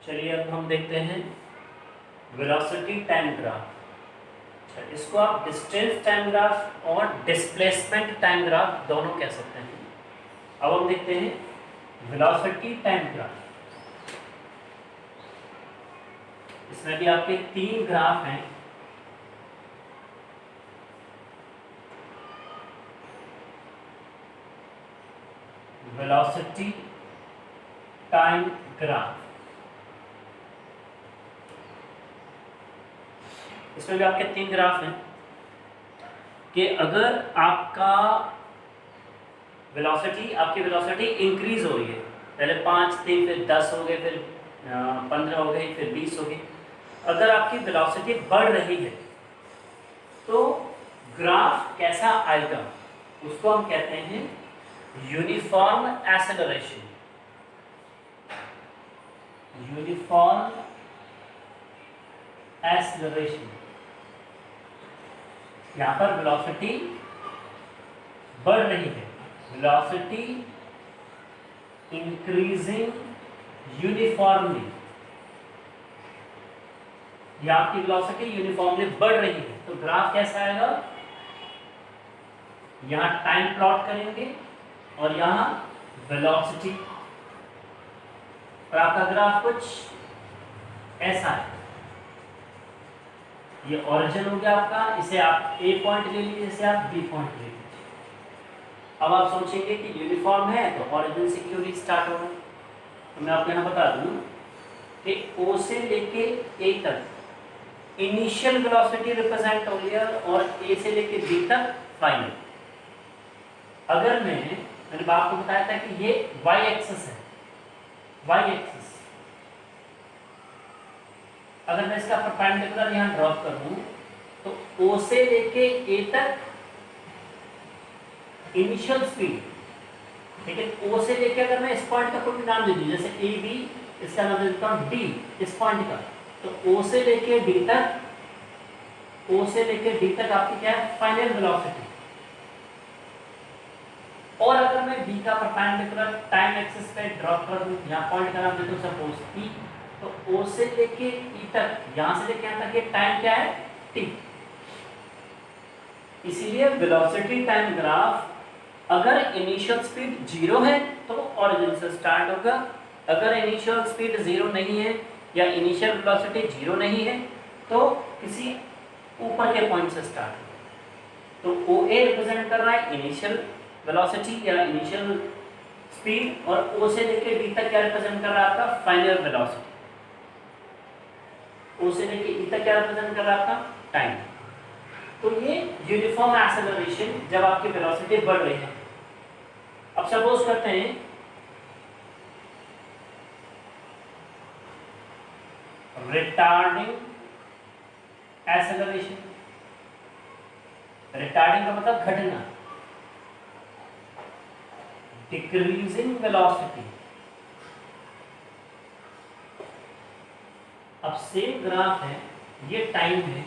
चलिए अब हम देखते हैं वेलोसिटी टाइम ग्राफ। अच्छा, इसको आप डिस्टेंस टाइम ग्राफ और डिस्प्लेसमेंट टाइम ग्राफ दोनों कह सकते हैं। अब हम देखते हैं वेलोसिटी टाइम ग्राफ। इसमें भी आपके 3 ग्राफ हैं। वेलोसिटी टाइम ग्राफ, इसमें भी आपके 3 ग्राफ हैं कि अगर आपकी वेलोसिटी इंक्रीज हो रही है, पहले 5 थी, फिर 10 हो गए, फिर 15 हो गई, फिर 20 हो गई। अगर आपकी वेलोसिटी बढ़ रही है तो ग्राफ कैसा आएगा, उसको हम कहते हैं यूनिफॉर्म एक्सेलरेशन। यूनिफॉर्म एक्सेलरेशन, यहां पर वेलोसिटी बढ़ रही है, वेलोसिटी इंक्रीजिंग यूनिफॉर्मली, या आपकी वेलोसिटी यूनिफॉर्मली बढ़ रही है तो ग्राफ कैसा आएगा, यहां टाइम प्लॉट करेंगे और यहां वेलोसिटी, और आपका ग्राफ कुछ ऐसा है। ये ओरिजिन हो गया आपका, इसे आप ए पॉइंट ले लीजिए, इसे आप बी पॉइंट ले लीजिए। अब आप सोचेंगे कि यूनिफॉर्म है तो ओरिजिन से क्यों नहीं स्टार्ट होगा, तो मैं आपको यहाँ बता दूं कि ओ से लेके ए तक इनिशियल वेलोसिटी रिप्रेजेंट हो गया और ए से लेके बी तक फाइनल। अगर मैंने आपको बताया था कि ये वाई एक्सिस है, वाई एक्सिस, अगर मैं इसका परपेंडिकुलर यहाँ ड्रॉप कर दूं तो ओ से लेके ए तक इनिशियल स्पीड, लेकिन ओ से लेके अगर मैं इस पॉइंट का कोई भी नाम ले लूं, जैसे ए बी, इसका नाम ले लेता हूं डी, इस पॉइंट का, तो ओ से लेके डी तक, ओ से लेके डी तक आपकी क्या है, फाइनल वेलोसिटी। और अगर मैं बी का परपेंडिकुलर टाइम एक्सिस पे ड्रॉप कर दूं, यहाँ पॉइंट का नाम देता हूं सपोज ई, तो ओ से लेके ई तक, यहां से लेके यहां तक ये टाइम क्या है, टी। इसीलिए वेलोसिटी टाइम ग्राफ अगर इनिशियल स्पीड 0 है तो ओरिजिन से स्टार्ट होगा, अगर इनिशियल स्पीड 0 नहीं है या इनिशियल वेलोसिटी 0 नहीं है तो किसी ऊपर के पॉइंट से स्टार्ट होगा। तो ओ ए रिप्रेजेंट कर रहा है इनिशियल वेलोसिटी या इनिशियल स्पीड, और ओ से लेके डी तक क्या रिप्रेजेंट कर रहा है आपका, फाइनल वेलोसिटी। ओ से लेके ई तक क्या रिप्रेजेंट कर रहा है आपका, टाइम। तो ये यूनिफॉर्म एक्सेलरेशन जब आपकी वेलोसिटी बढ़ रही है। अब सपोज करते हैं रिटार्डिंग एक्सेलरेशन, रिटार्डिंग का मतलब घटना, डिक्रीजिंग वेलोसिटी। अब सेम ग्राफ है, ये टाइम है,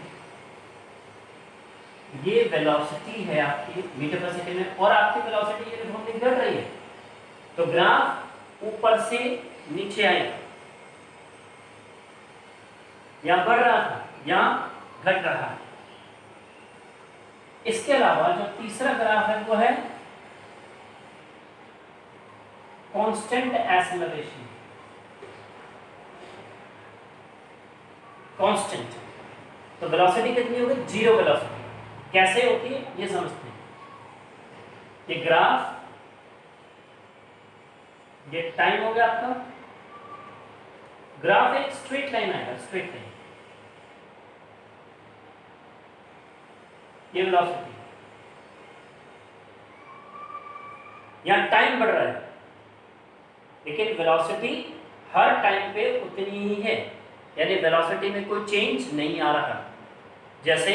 ये वेलोसिटी है आपकी मीटर पर सेकंड में, और आपकी वेलोसिटी यूनिफॉर्मली घट रही है, तो ग्राफ ऊपर से नीचे आएगा, यहां बढ़ रहा था यहां घट रहा है। इसके अलावा जो तीसरा ग्राफ है वो है कांस्टेंट एक्सेलरेशन। कांस्टेंट, तो वेलोसिटी कितनी होगी, 0 वेलोसिटी। कैसे होती है ये समझते हैं। ये ग्राफ, ये टाइम हो गया आपका, ग्राफ एक स्ट्रेट लाइन आएगा, स्ट्रेट लाइन, ये वेलोसिटी, यहां टाइम बढ़ रहा है लेकिन वेलोसिटी हर टाइम पे उतनी ही है, यानी वेलोसिटी में कोई चेंज नहीं आ रहा। जैसे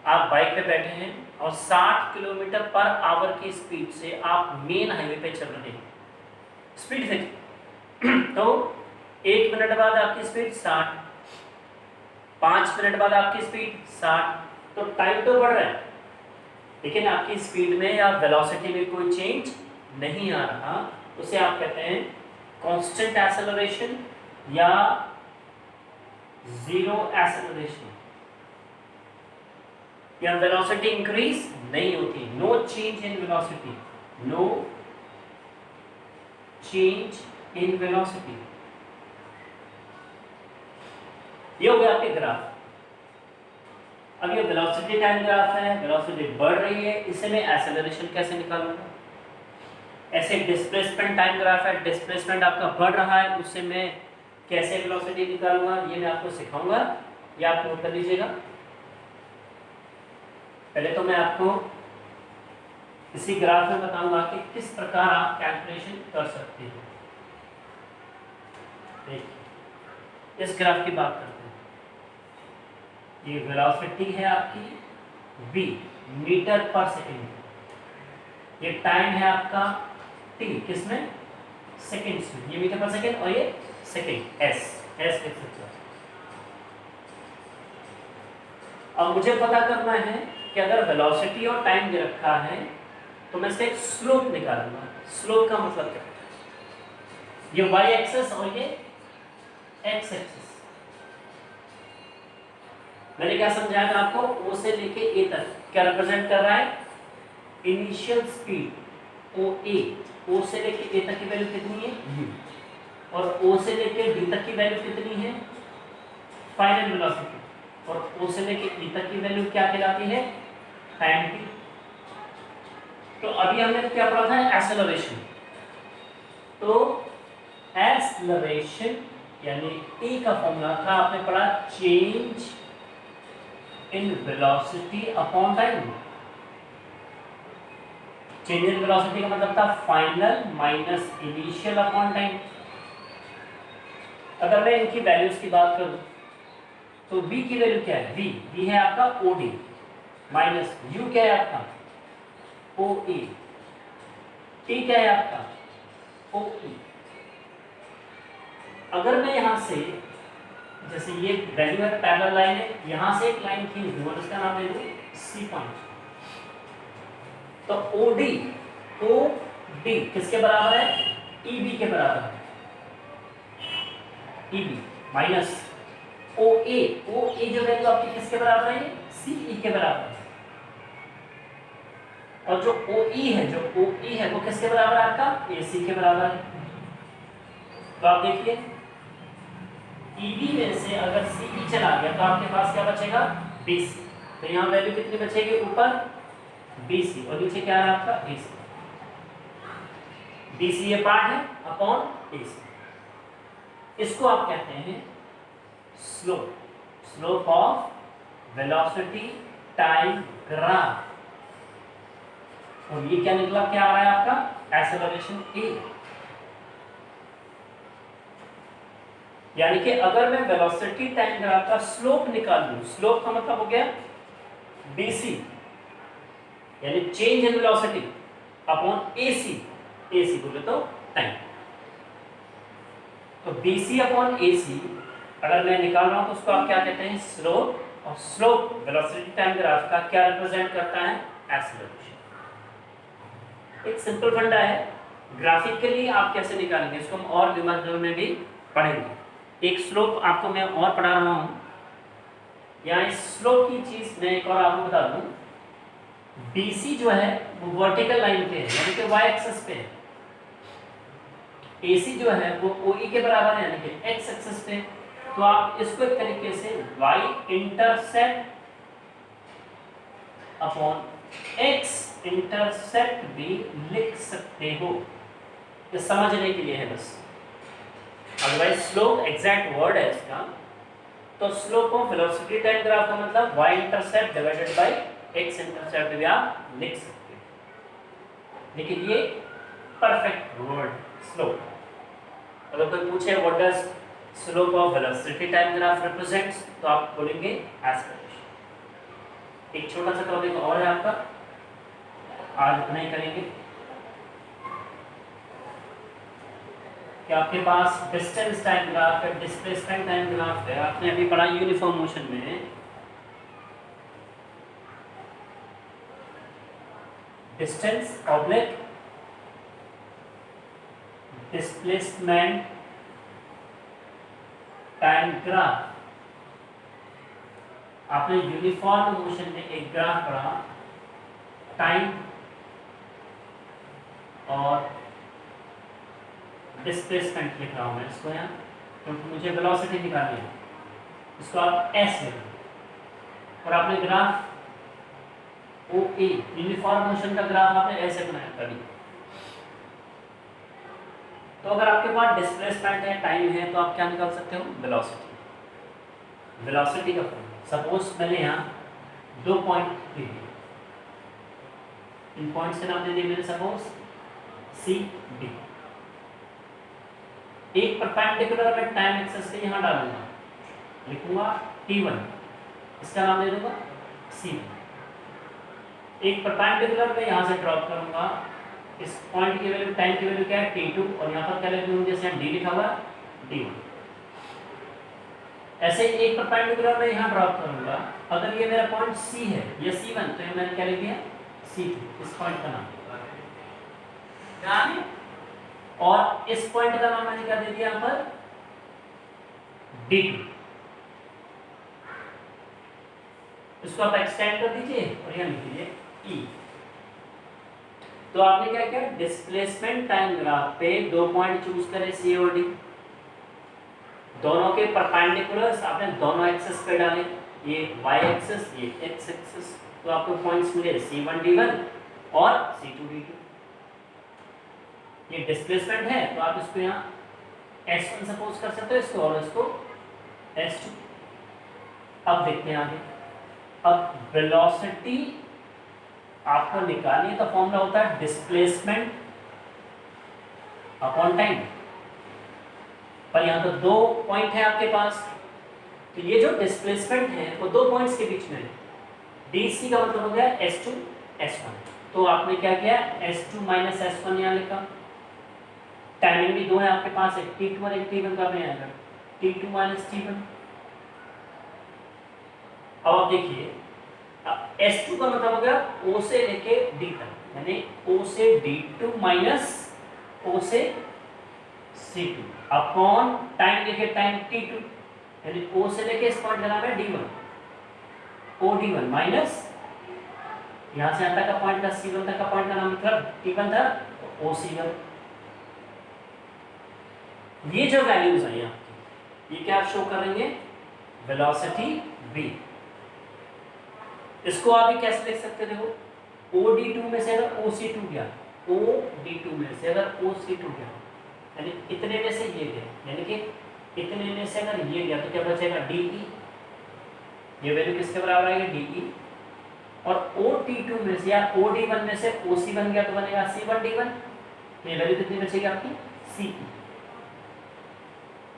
आप बाइक पे बैठे हैं और 60 किलोमीटर पर आवर की स्पीड से आप मेन हाईवे पे चल रहे हैं, स्पीड फिक्स, तो 1 मिनट बाद आपकी स्पीड 60, 5 मिनट बाद आपकी स्पीड 60, तो टाइम तो बढ़ रहा है लेकिन आपकी स्पीड में या वेलोसिटी में कोई चेंज नहीं आ रहा। उसे आप कहते हैं कांस्टेंट एक्सेलरेशन या जीरो एक्सेलरेशन या वेलोसिटी इंक्रीज नहीं होती, no change in velocity, no change in velocity. ये हो गया आपके ग्राफ। अब ये वेलोसिटी टाइम ग्राफ है, वेलोसिटी बढ़ रही है, इसे मैं एक्सेलरेशन कैसे निकालूंगा। ऐसे डिस्प्लेसमेंट टाइम ग्राफ है, डिस्प्लेसमेंट आपका बढ़ रहा है, उससे मैं कैसे वेलोसिटी निकालूंगा ये मैं आपको सिखाऊंगा, ये आप नोट कर लीजिएगा। पहले तो मैं आपको इसी ग्राफ में बताऊंगा कि किस प्रकार आप कैलकुलेशन कर सकते हैं। देखिए इस ग्राफ की बात करते हैं। ये वेलोसिटी है आपकी v मीटर पर सेकंड, ये टाइम है आपका t किसमें, सेकंड्स में, ये मीटर पर सेकंड और ये सेकंड s लिख सकते हो। अब मुझे पता करना है कि अगर वेलोसिटी और टाइम दे रखा है तो मैं इसका एक स्लोप निकालूंगा। स्लोप का मतलब क्या है, ये y एक्सिस और ये x एक्सिस। मैंने क्या समझाया था आपको, O से लेके A तक क्या रिप्रेजेंट कर रहा है, इनिशियल स्पीड OA, O से लेके A तक की वैल्यू कितनी है u, और O से लेके D तक की वैल्यू कितनी है फाइनल वेलोसिटी, और O से लेके E तक की वैल्यू क्या कहलाती है, टाइम t। तो अभी हमने क्या पढ़ा था, एक्सेलरेशन। तो एक्सेलरेशन यानी E का फॉर्मूला था, आपने पढ़ा change in velocity upon time. Change in velocity का मतलब था final minus initial upon time. अगर मैं इनकी वैल्यूज की बात करूं तो v की वैल्यू क्या है, v है आपका OD माइनस u क्या है आपका OA, t क्या है आपका OE। अगर मैं यहां से, जैसे ये वैल्यू है पैरेलल लाइन है, यहां से एक लाइन खींच दूं और इसका नाम ले लूं C पॉइंट, तो OD किसके बराबर है, EB के बराबर है, EB माइनस OA जो वैल्यू आपकी किसके बराबर है, CE के बराबर है, और जो OE है वो किसके बराबर है आपका, AC के बराबर है। तो आप देखिए EB में से अगर CE चला गया तो आपके पास क्या बचेगा, BC। तो यहाँ वैल्यू कितनी बचेगी, ऊपर BC और नीचे क्या है आपका AC। BC ये पार्ट है अपॉन AC, इसको आप कहते हैं slope, slope of velocity time graph. और ये क्या निकला, क्या आ रहा है आपका एक्सेलरेशन A। यानी कि अगर मैं वेलोसिटी टाइम ग्राफ का स्लोप निकाल लूं, स्लोप का मतलब हो गया BC यानी change in velocity upon AC बोले तो टाइम। तो BC अपॉन AC अगर मैं निकाल रहा हूं तो उसको आप क्या कहते हैं, स्लोप। और स्लोप वेलोसिटी टाइम ग्राफ का क्या रिप्रेजेंट करता है, एक्सेलरेशन। एक सिंपल फंडा है, ग्राफिकली आप कैसे निकालेंगे इसको हम और दिमाग में भी पढ़ेंगे। एक स्लोप आपको मैं और पढ़ा रहा हूं, यहाँ इस स्लोप की चीज मैं एक और आपको बता दूं, BC जो है वो वर्टिकल लाइन पे है यानी कि y एक्सिस पे है, AC जो है वो OE के बराबर है यानी कि x एक्सिस पे। तो आप इसको एक तरीके से y intercept upon x intercept भी लिख सकते हो, ये समझने के लिए है बस। अदरवाइज स्लोप एग्जैक्ट वर्ड है इसका। तो slope of velocity time graph का मतलब y intercept divided by x intercept भी आप लिख सकते हो, लेकिन ये परफेक्ट वर्ड स्लोप। अगर कोई पूछे what does slope of velocity time graph represents, तो आप बोलेंगे एक्सेलरेशन। एक छोटा सा टॉपिक और है आपका, आज इतना ही करेंगे कि आपके पास डिस्टेंस टाइम ग्राफ है, डिस्प्लेसमेंट टाइम ग्राफ है, आपने अभी पढ़ा यूनिफॉर्म मोशन में distance oblique displacement time graph, आपने यूनिफॉर्म मोशन में एक ग्राफ पढ़ा, टाइम और डिस्प्लेसमेंट लिख रहा हूं मैं इसको यहाँ, क्योंकि मुझे वेलोसिटी निकालनी है। इसको आप एस लिख और आपने graph O A uniform motion का ग्राफ आपने ऐसे बनाया कभी। तो अगर आपके पास डिस्प्लेसमेंट है, टाइम है, तो आप क्या निकाल सकते हो? वेलोसिटी। वेलोसिटी का फॉर्मूला, सपोज मैंने यहाँ 2 पॉइंट दे दिए, इन पॉइंट्स के नाम दे दिए मैंने सपोज सी डी। एक परपेंडिकुलर में टाइम एक्सेस से यहाँ डालूंगा, लिखूंगा T1, इसका नाम दे दूंगा C1। एक परपेंडिकुलर में यहाँ से ड्रॉप करूंगा, इस पॉइंट की वैल्यू, टाइम की वैल्यू क्या है? T2, और यहाँ पर क्या लिख दूंगा, जैसे यहाँ D लिखा हुआ D1। ऐसे ही एक परपेंडिकुलर में यहाँ ड्रॉप करूंगा, अगर ये मेरा पॉइंट C है, ये C1, तो ये मैंने क्या लिख दिया? C2, इस पॉइंट का नाम क्या है? और इस पॉइंट का नाम मैंने क्या दे दिया यहाँ पर? D2। इसको आप एक्सटेंड कर दीजिए और यहाँ लिख दीजिए E। तो आपने क्या किया? डिस्प्लेसमेंट टाइम ग्राफ पे 2 पॉइंट चूज करे, C और D, दोनों के परपेंडिकुलर्स आपने दोनों एक्सिस पे डाले, ये y एक्सिस, ये x एक्सिस, तो आपको पॉइंट्स मिले C1 D1 और C2 D2। ये डिस्प्लेसमेंट है तो आप इसको यहाँ S1 सपोज कर सकते हो, इसको और इसको S2। अब देखते हैं आगे। अब वेलोसिटी आपको निकालनी है तो फॉर्मूला होता है डिस्प्लेसमेंट अपॉन टाइम। पर यहाँ तो 2 पॉइंट है आपके पास, तो ये जो डिस्प्लेसमेंट है वो 2 पॉइंट्स के बीच में है। DC का मतलब हो गया S2 S1, तो आपने क्या किया? S2 माइनस S1 यहाँ लिखा। टाइमिंग भी 2 है आपके पास, एक T2 और एक T1, का आपने आएगा T2 माइनस T1। अब आप देखिए, S2 का मतलब हो गया O से लेके D तक, यानी O से D2 माइनस O से C2 अपॉन टाइम लिखे, टाइम T2, यानी O से लेके इस पॉइंट का नाम है D1, OD1 माइनस यहाँ से यहाँ तक का पॉइंट का C1 तक का पॉइंट का नाम मतलब T1 था, OC1। ये जो वैल्यूज है यहाँ, ये क्या शो करेंगे? Velocity v। इसको आप कैसे लिख सकते? देखो, OD2 में से अगर OC2 गया, OD2 में से अगर OC2 गया, यानी इतने में से ये गया, यानी कि इतने में से अगर ये गया तो क्या बचेगा? DE। ये वैल्यू किसके बराबर आएगी? DE। और OT2 में से या OD1 में से OC1 गया तो बनेगा C1D1। ये वैल्यू कितनी बचेगी आपकी? CE।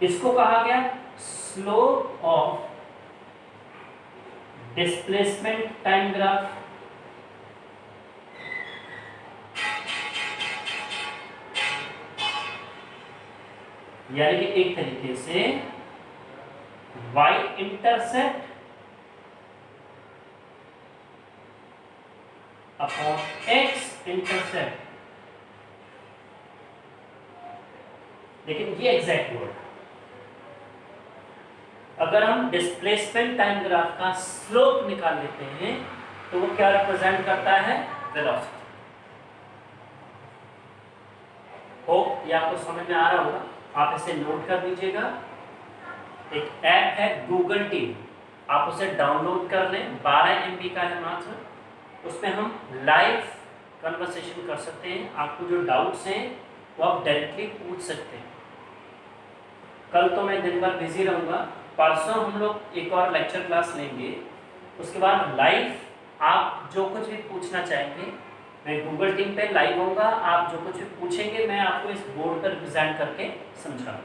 इसको कहा गया slope of displacement time graph. यानी कि एक तरीके से y intercept upon x intercept, लेकिन ये एग्जैक्ट वर्ड। अगर हम डिस्प्लेसमेंट टाइम ग्राफ का स्लोप निकाल लेते हैं तो वो क्या रिप्रेजेंट करता है? वेलोसिटी। होप ये आपको समझ में आ रहा होगा, आप इसे नोट कर दीजिएगा। एक ऐप है गूगल टीम, आप उसे डाउनलोड कर लें, 12 MB का है मात्र। उसमें हम लाइव कन्वर्सेशन कर सकते हैं, आपको जो डाउट्स हैं वो आप डायरेक्टली पूछ सकते हैं। कल तो मैं दिन भर बिजी रहूँगा, परसों हम लोग एक और लेक्चर क्लास लेंगे, उसके बाद लाइव आप जो कुछ भी पूछना चाहेंगे, मैं गूगल टीम पे लाइव होऊंगा, आप जो कुछ भी पूछेंगे मैं आपको इस बोर्ड पर प्रेजेंट करके समझाऊंगा।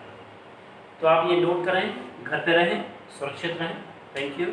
तो आप ये नोट करें, घर पे रहें, सुरक्षित रहें। Thank you.